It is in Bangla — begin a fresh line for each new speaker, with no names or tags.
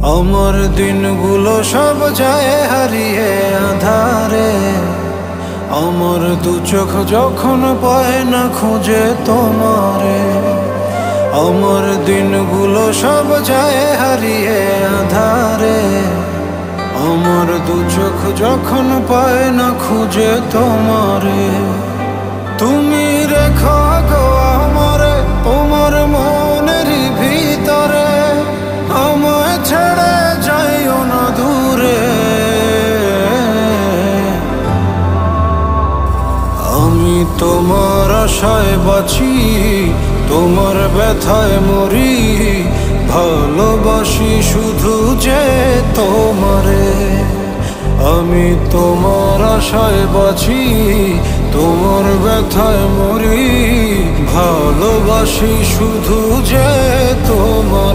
আমার দিনগুলো সব যায় হারিয়ে আধারে। আমার দু চোখ যখন পায় না খুঁজে তোমারে। আমার দিনগুলো সব যায় হারিয়ে আধারে। আমার দু চোখ যখন পায় না খুঁজে তোমারে। তুমি রেখো গো আমারে তোমার মনের ভিতরে, আমায় ছেড়ে যাইও না দূরে। আমি তোমার আশায় বাঁচি, তোমার ব্যথায় মরি, ভালোবাসি শুধু যে তোমারে। আমি তোমার আশায় বাঁচি, তোমার ব্যথায় মরি, ভালোবাসি শুধু যে তোমার।